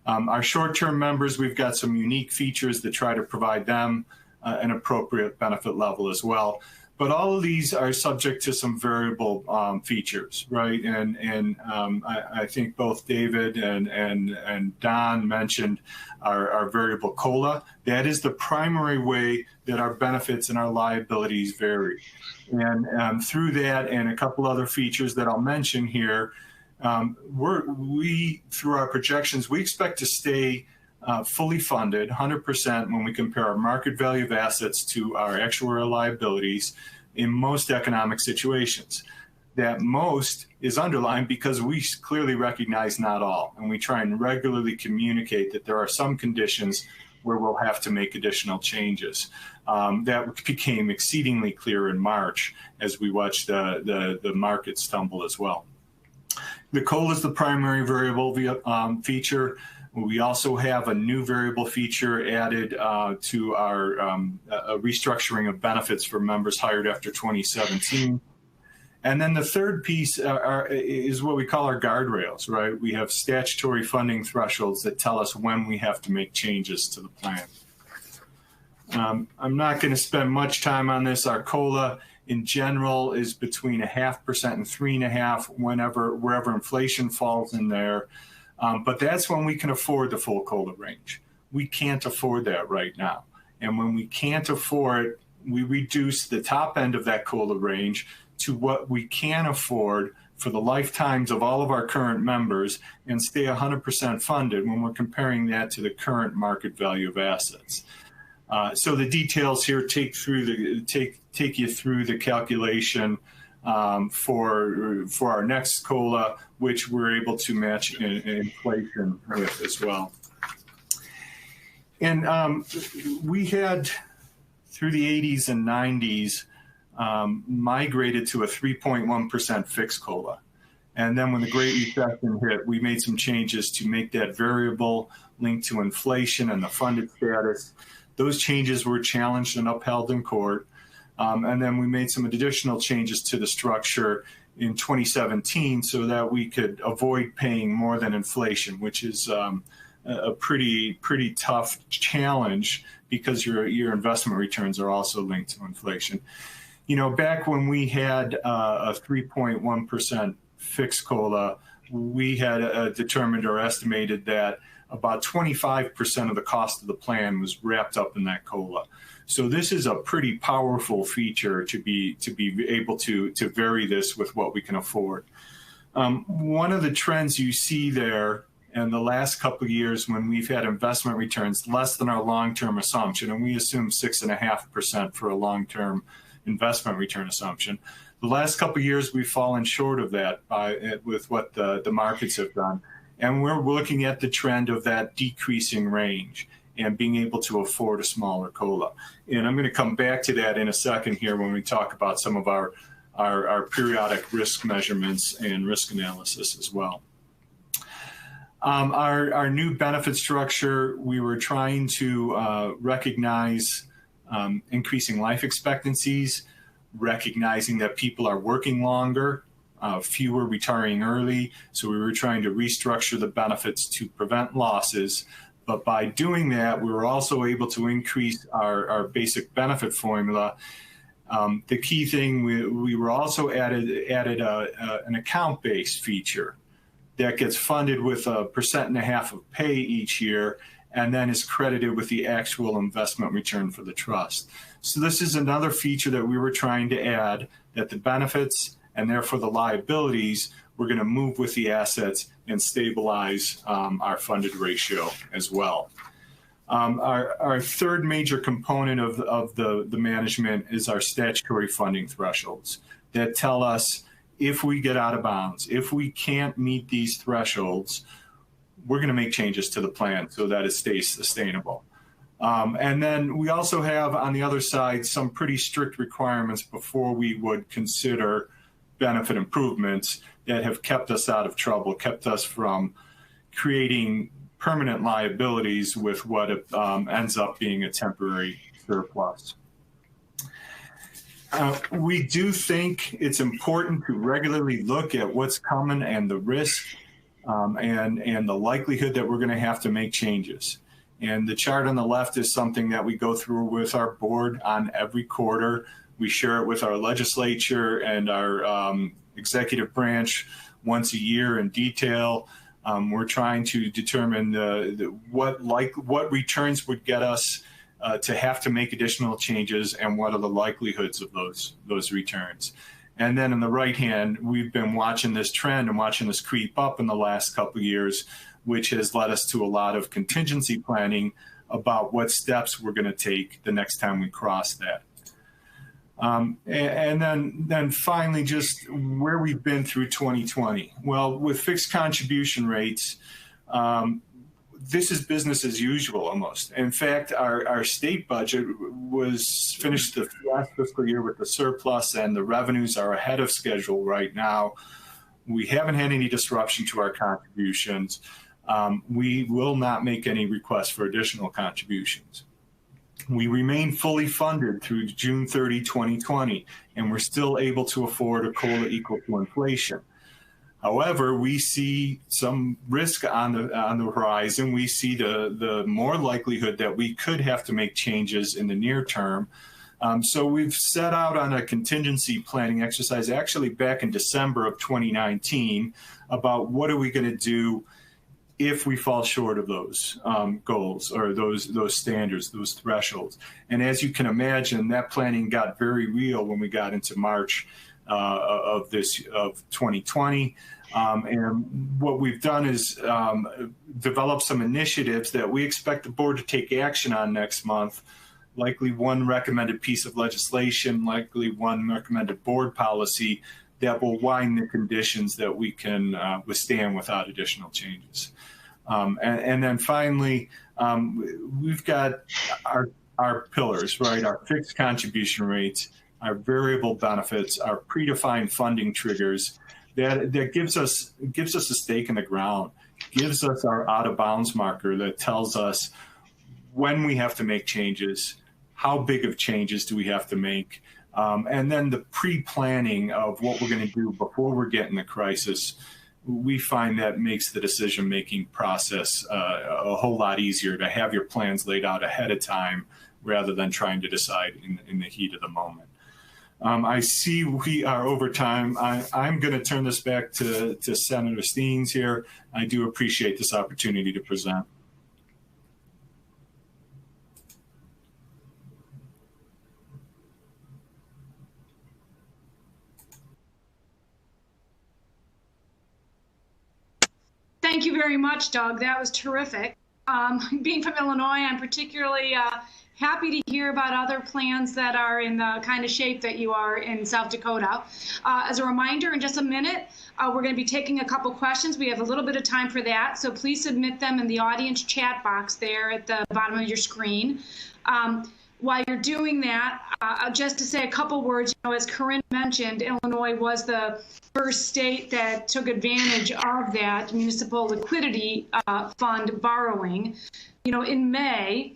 Our short-term members, we've got some unique features that try to provide them an appropriate benefit level as well. But all of these are subject to some variable features, right? And I think both David and Don mentioned our variable COLA. That is the primary way that our benefits and our liabilities vary. And through that and a couple other features that I'll mention here, through our projections, we expect to stay fully funded, 100% when we compare our market value of assets to our actuarial liabilities in most economic situations. That most is underlined because we clearly recognize not all, and we try and regularly communicate that there are some conditions where we'll have to make additional changes. That became exceedingly clear in March as we watched the market stumble as well. The COLA is the primary variable feature. We also have a new variable feature added to our restructuring of benefits for members hired after 2017. And then the third piece is what we call our guardrails, right? We have statutory funding thresholds that tell us when we have to make changes to the plan. I'm not going to spend much time on this. Our COLA in general is between 0.5% and 3.5%, wherever inflation falls in there. But that's when we can afford the full COLA range. We can't afford that right now. And when we can't afford it, we reduce the top end of that COLA range to what we can afford for the lifetimes of all of our current members and stay 100% funded when we're comparing that to the current market value of assets. So the details here take you through the calculation for our next COLA, which we're able to match inflation with as well. And we had, through the 80s and 90s, migrated to a 3.1% fixed COLA. And then when the Great Recession hit, we made some changes to make that variable linked to inflation and the funded status. Those changes were challenged and upheld in court. And then we made some additional changes to the structure in 2017 so that we could avoid paying more than inflation, which is a pretty tough challenge because your investment returns are also linked to inflation. You know, back when we had a 3.1% fixed COLA, we had determined or estimated that about 25% of the cost of the plan was wrapped up in that COLA. So this is a pretty powerful feature to be able to vary this with what we can afford. One of the trends you see there in the last couple of years when we've had investment returns less than our long-term assumption, and we assume 6.5% for a long-term investment return assumption. The last couple of years we've fallen short of that with what the markets have done. And we're looking at the trend of that decreasing range and being able to afford a smaller COLA. And I'm going to come back to that in a second here when we talk about some of our periodic risk measurements and risk analysis as well. Our new benefit structure, we were trying to recognize increasing life expectancies, recognizing that people are working longer, fewer retiring early. So we were trying to restructure the benefits to prevent losses. But by doing that, we were also able to increase our basic benefit formula. The key thing, we were also added an account-based feature that gets funded with 1.5% of pay each year and then is credited with the actual investment return for the trust. So this is another feature that we were trying to add, that the benefits and therefore the liabilities we're going to move with the assets and stabilize our funded ratio as well. Our third major component of the management is our statutory funding thresholds that tell us if we get out of bounds, if we can't meet these thresholds, we're going to make changes to the plan so that it stays sustainable. And then we also have on the other side some pretty strict requirements before we would consider benefit improvements that have kept us out of trouble, kept us from creating permanent liabilities with what ends up being a temporary surplus. We do think it's important to regularly look at what's coming and the risk and the likelihood that we're going to have to make changes. And the chart on the left is something that we go through with our board on every quarter. We share it with our legislature and our executive branch once a year in detail. We're trying to determine what returns would get us to have to make additional changes and what are the likelihoods of those returns. And then on the right hand, we've been watching this trend and watching this creep up in the last couple of years, which has led us to a lot of contingency planning about what steps we're going to take the next time we cross that. And then finally, just where we've been through 2020. Well, with fixed contribution rates, this is business as usual almost. In fact, our state budget was finished the last fiscal year with a surplus, and the revenues are ahead of schedule right now. We haven't had any disruption to our contributions. We will not make any requests for additional contributions. We remain fully funded through June 30, 2020, and we're still able to afford a COLA equal to inflation. However, we see some risk on the horizon. We see the more likelihood that we could have to make changes in the near term. So we've set out on a contingency planning exercise actually back in December of 2019 about what are we going to do if we fall short of those goals or those standards, those thresholds. And as you can imagine, that planning got very real when we got into March of 2020. And what we've done is develop some initiatives that we expect the board to take action on next month, likely one recommended piece of legislation, likely one recommended board policy that will widen the conditions that we can withstand without additional changes. And then finally, we've got our pillars, right? Our fixed contribution rates, our variable benefits, our predefined funding triggers. That gives us a stake in the ground, gives us our out of bounds marker that tells us when we have to make changes, how big of changes do we have to make, and then the pre-planning of what we're going to do before we're getting the crisis. We find that makes the decision-making process a whole lot easier to have your plans laid out ahead of time rather than trying to decide in the heat of the moment. I see we are over time. I'm going to turn this back to Senator Steens here. I do appreciate this opportunity to present. Thank you very much, Doug. That was terrific. Being from Illinois, I'm particularly happy to hear about other plans that are in the kind of shape that you are in South Dakota. As a reminder, in just a minute, we're going to be taking a couple questions. We have a little bit of time for that, so please submit them in the audience chat box there at the bottom of your screen. While you're doing that, just to say a couple words, as Corinne mentioned, Illinois was the first state that took advantage of that municipal liquidity fund borrowing. In May,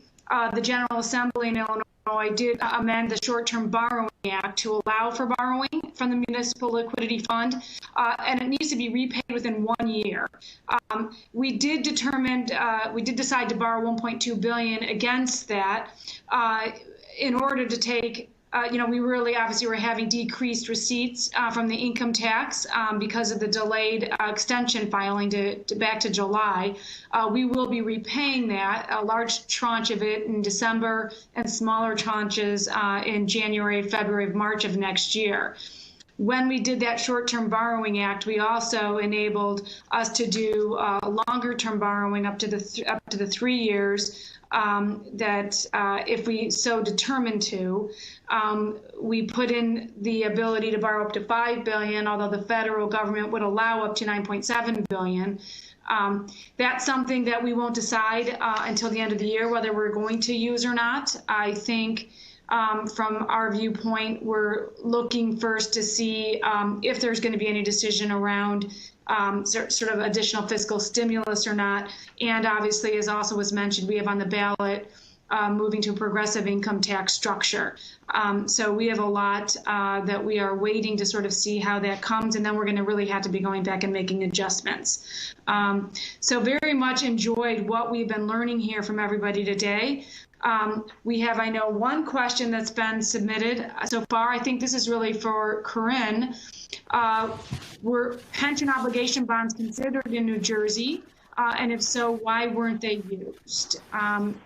the General Assembly in Illinois did amend the Short-Term Borrowing Act to allow for borrowing from the Municipal Liquidity Fund, and it needs to be repaid within 1 year. We did decide to borrow $1.2 billion against that in order to take. We really obviously were having decreased receipts from the income tax because of the delayed extension filing back to July. We will be repaying that, a large tranche of it in December and smaller tranches in January, February, March of next year. When we did that Short-Term Borrowing Act, we also enabled us to do longer-term borrowing up to the 3 years. That if we so determined to, we put in the ability to borrow up to $5 billion, although the federal government would allow up to $9.7 billion. That's something that we won't decide until the end of the year whether we're going to use or not. I think from our viewpoint, we're looking first to see if there's going to be any decision around sort of additional fiscal stimulus or not. And obviously, as also was mentioned, we have on the ballot moving to a progressive income tax structure. So we have a lot that we are waiting to sort of see how that comes, and then we're going to really have to be going back and making adjustments. So very much enjoyed what we've been learning here from everybody today. We have, I know, one question that's been submitted so far. I think this is really for Corinne. Were pension obligation bonds considered in New Jersey? And if so, why weren't they used?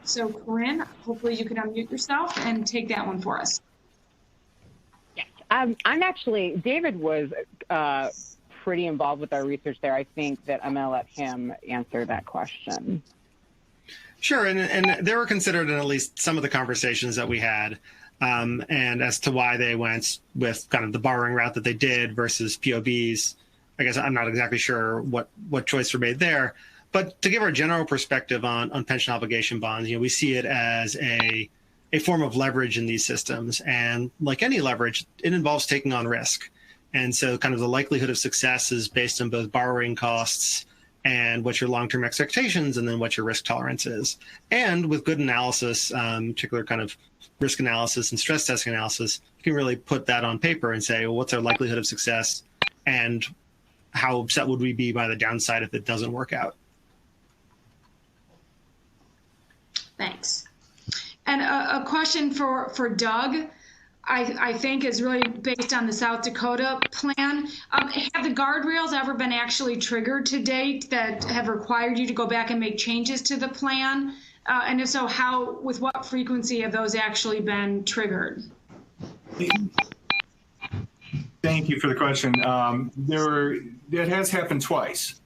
So Corinne, hopefully you can unmute yourself and take that one for us. Yes, I'm actually, David was pretty involved with our research there. I think that I'm going to let him answer that question. Sure, and they were considered in at least some of the conversations that we had, and as to why they went with kind of the borrowing route that they did versus POBs. I guess I'm not exactly sure what choice were made there. But to give our general perspective on pension obligation bonds, we see it as a form of leverage in these systems. And like any leverage, it involves taking on risk. And so kind of the likelihood of success is based on both borrowing costs and what your long-term expectations, and then what your risk tolerance is. And with good analysis, particular kind of risk analysis and stress testing analysis, you can really put that on paper and say, well, what's our likelihood of success, and how upset would we be by the downside if it doesn't work out? Thanks. And a question for Doug, I think is really based on the South Dakota plan. Have the guardrails ever been actually triggered to date that have required you to go back and make changes to the plan? And if so, with what frequency have those actually been triggered? Thank you for the question. That has happened twice,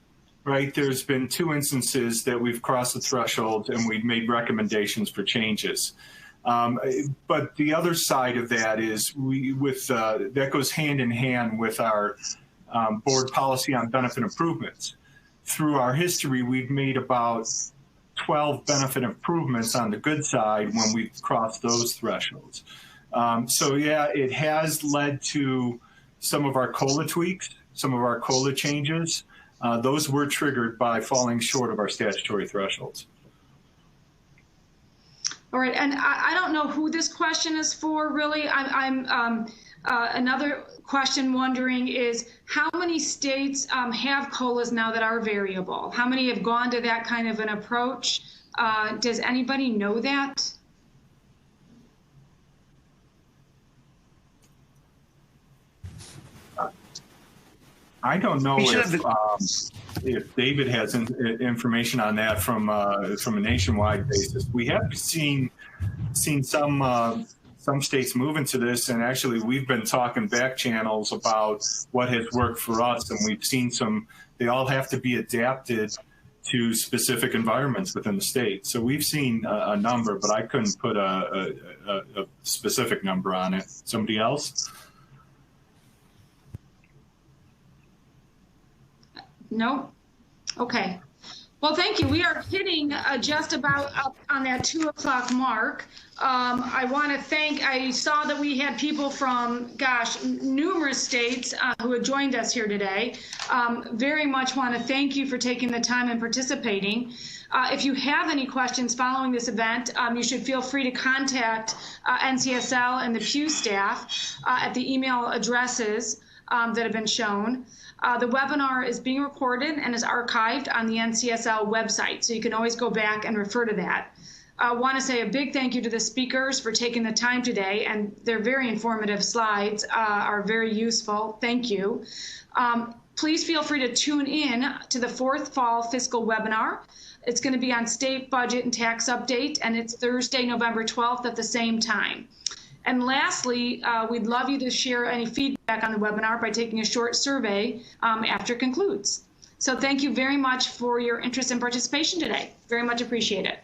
right? There's been 2 instances that we've crossed the threshold and we've made recommendations for changes. But the other side of that is that goes hand in hand with our board policy on benefit improvements. Through our history, we've made about 12 benefit improvements on the good side when we've crossed those thresholds. So yeah, it has led to some of our COLA tweaks, some of our COLA changes. Those were triggered by falling short of our statutory thresholds. All right, and I don't know who this question is for, really. Another question wondering is, how many states have COLAs now that are variable? How many have gone to that kind of an approach? Does anybody know that? I don't know if David has information on that from a nationwide basis. We have seen some states move into this, and actually we've been talking back channels about what has worked for us, and we've seen they all have to be adapted to specific environments within the state. So we've seen a number, but I couldn't put a specific number on it. Somebody else? No? Okay. Well, thank you. We are hitting just about up on that 2 o'clock mark. I want to thank, I saw that we had people from, numerous states who had joined us here today. Very much want to thank you for taking the time and participating. If you have any questions following this event, you should feel free to contact NCSL and the Pew staff at the email addresses that have been shown. The webinar is being recorded and is archived on the NCSL website, so you can always go back and refer to that. I want to say a big thank you to the speakers for taking the time today, and their very informative slides are very useful. Thank you. Please feel free to tune in to the 4th Fall Fiscal Webinar. It's going to be on state budget and tax update, and it's Thursday, November 12th at the same time. And lastly, we'd love you to share any feedback on the webinar by taking a short survey after it concludes. So thank you very much for your interest and participation today. Very much appreciate it.